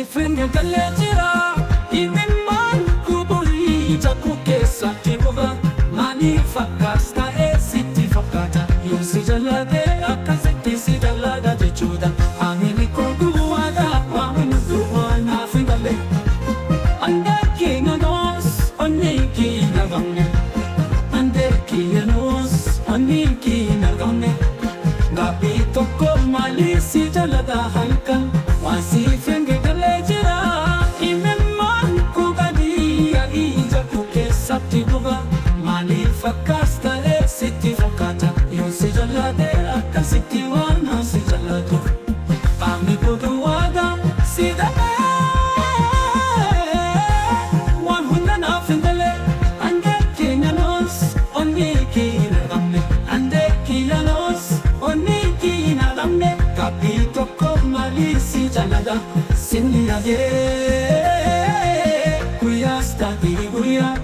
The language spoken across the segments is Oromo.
Wasifenge galejira Imimman kuburi Jaku kesa tibuga Mani fakasta e siti fakata Yusi jalade akasiti si jalada jechuda Amini kuguwada Wamunuduwa na fingale Ande kinganos Oniki nagamne Ande kinganos Oniki nagamne Gabi toko malisi jalada halkan Wasifenge galejira Imimman kubadi ya ija kukesa tibuga Mani fakasta e siti fakata Yusi jalade akasiti wana si jalado Pami kuduwada si dame Wan hunda na findale Ande kinyanos Oniki nagamne Ande kinyanos Oniki nagamne Kapito ko malisi jalada Sinni yaade Kuya stati kuya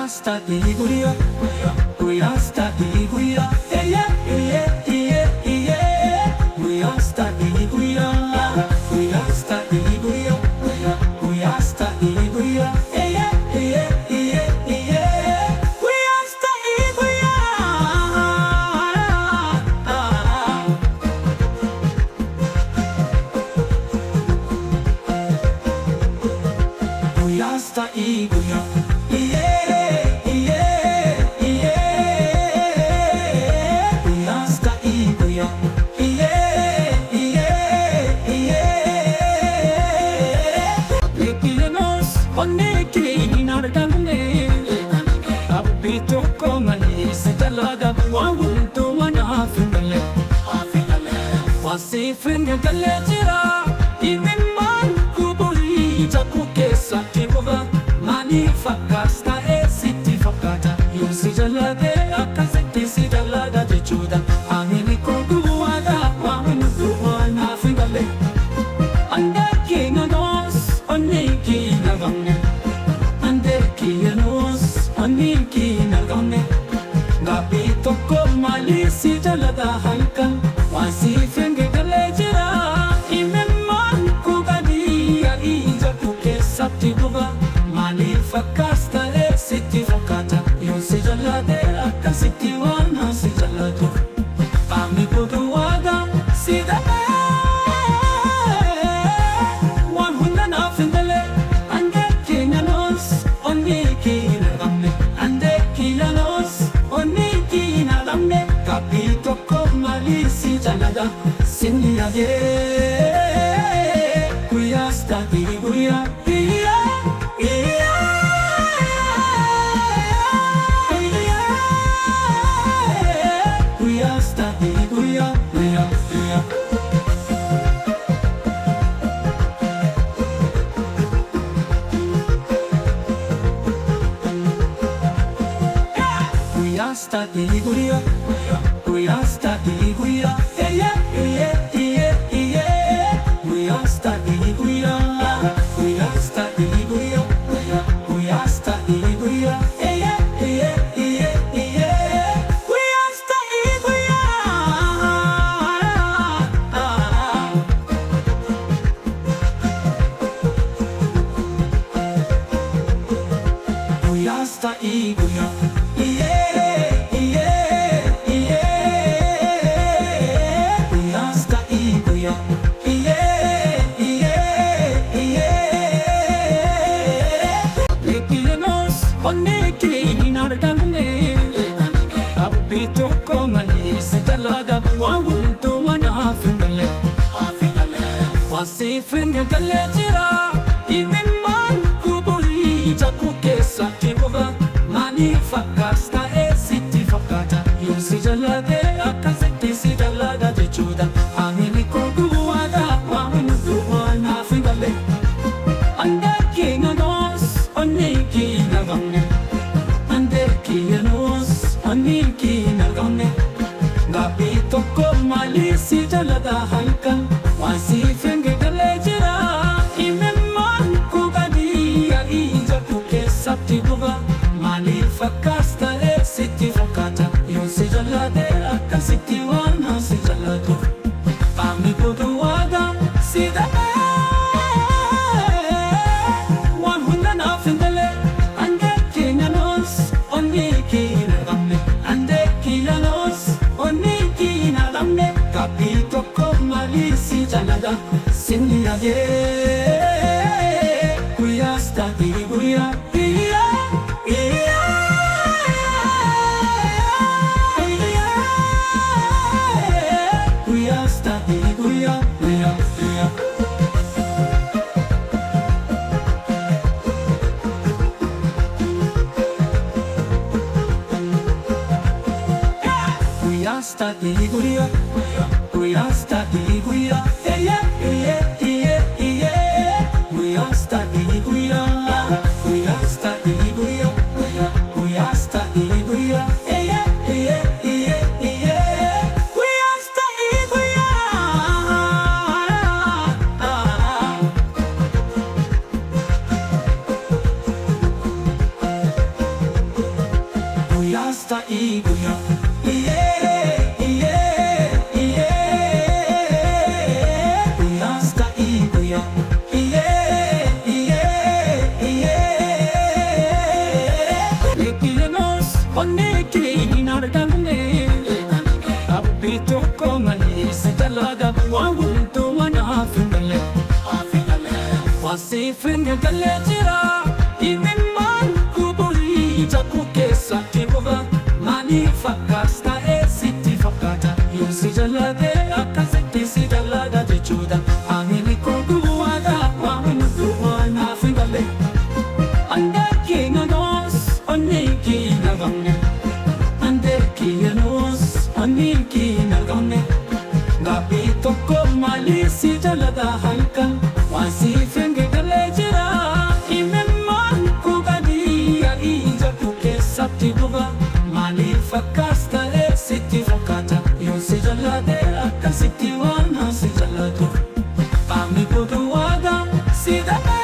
Stati guya, guya stati guya, yeah yeah yeah yeah. Guya stati guya, guya stati guya, guya stati guya, yeah yeah yeah yeah. Guya stati guya, guya stati guya, yeah. Abito ko malisi talaga wawunto manafingale Wasifenge galejira Imimman kuburi Jaku kesa tibuga Mani fakasta e siti fakata Yusi jalade akasiti si jalada jechuda Amini kuguwada Wamunuduwa na fingale Ande kinganos Oniki nagamne Ande kinganos Oniki nagamne Gabi toko malisi jalada halkan Wasifenge galejira Imimman kubadi ya ija kukesa tibuga Mani fakasta e siti fakata Yusi jalade akasiti wana si jalado Pami kuduwada si dame Wan hunda na findale Ande kinyanos Oniki nagamne Ande kinyanos Oniki nagamne Kapito ko malisi jalada Sinni yaade Kuya stati kuya Stati guya, guya stati guya, yeah yeah yeah yeah. Guya stati guya, guya stati guya, guya stati guya, yeah yeah yeah yeah. Guya stati guya, guya stati guya, yeah. Oniki nagamne Abito ko malisi talaga wawunto manafingale Wasifenge galejira Imimman kuburi Jaku kesa tibuga Mani fakasta e siti fakata Yusi jalade akasiti si jalada jechuda Amini kuguwada Wamunuduwa na fingale Ande kinganos Oniki nagamne Ande kinganos Oniki nagamne Gabi toko fakkaas ta'e sitti fakkaata yoo si jaalladhe akkasitti waan si jaallatu qaamni godhu waaqa si dhabe waan hunda naaf hin galle handee keenya noos onni kiina qabne handee kiina noos onni kiina qabne gaaffii tokko malee si jaalladha sinni yaadee guyyaas ta'e guyyaa Study guya, guya study guya, yeah yeah yeah yeah. Guya study guya, guya study guya, guya study guya, yeah yeah yeah yeah. Guya study guya. Guya study guya, yeah. Wasifnya kalejira imimman kubuli jaku kesa tibuga mani fakasta sitti fakata yusi jalade akasiti si jalada jechuda amini koguwada wamudu wana fingale ande kinga nos onni kinga gamne ande kinga nos onni kinga gamne gabi tokko mali si jalada halkan wasifnya kalejira imimman kubali ija kukesa tibuga mali fakasta sitti fakata yusi jalade akasiti wana si jaladu qaamni godhu waaqa si dhabe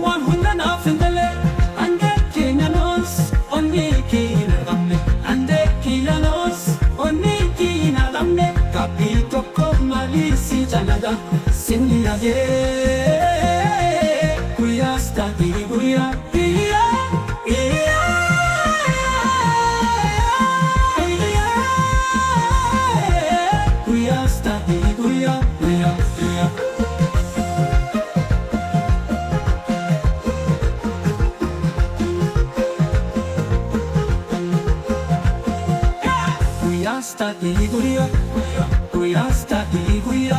waan hunda naaf hin galle handee keenya noos onni kiina qabne handee kiina noos onni kiina qabne gaaffii tokko malee si jaalladha sinni yaadee guyyaas ta'e guyyaa Study guya, guya study guya.